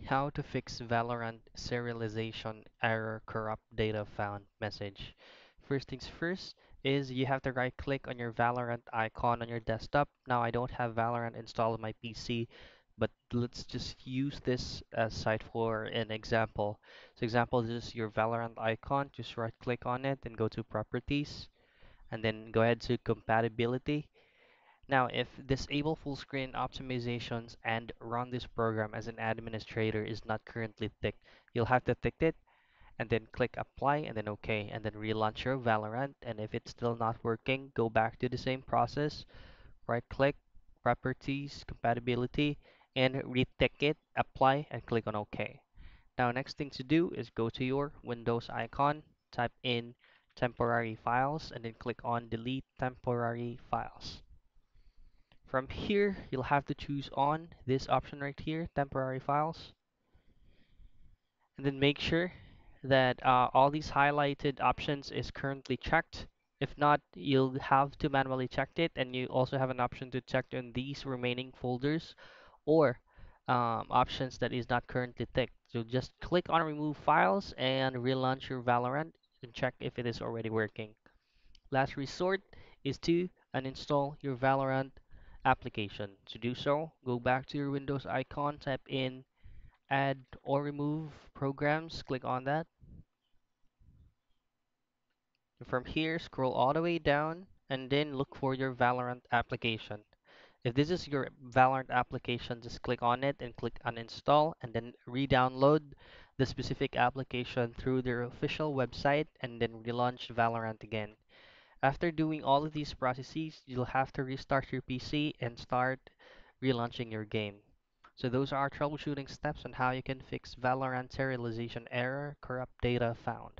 How to fix Valorant Serialization Error corrupt data found message. First things first is you have to right click on your Valorant icon on your desktop. Now I don't have Valorant installed on my PC, but let's just use this as site for an example. So example, this is your Valorant icon. Just right click on it and go to properties and then go ahead to compatibility. Now, if disable full screen optimizations and run this program as an administrator is not currently ticked, you'll have to tick it and then click apply and then OK and then relaunch your Valorant. And if it's still not working, go back to the same process, right click, properties, compatibility, and retick it, apply, and click on OK. Now, next thing to do is go to your Windows icon, type in temporary files, and then click on delete temporary files. From here, you'll have to choose on this option right here, temporary files, and then make sure that all these highlighted options is currently checked. If not, you'll have to manually check it, and you also have an option to check in these remaining folders or options that is not currently ticked. So just click on remove files and relaunch your Valorant and check if it is already working. Last resort is to uninstall your Valorant application. To do so, go back to your Windows icon, type in add or remove programs, click on that. From here, scroll all the way down and then look for your Valorant application. If this is your Valorant application, just click on it and click uninstall and then re-download the specific application through their official website and then relaunch Valorant again. After doing all of these processes, you'll have to restart your PC and start relaunching your game. So those are troubleshooting steps on how you can fix Valorant serialization error, corrupt data found.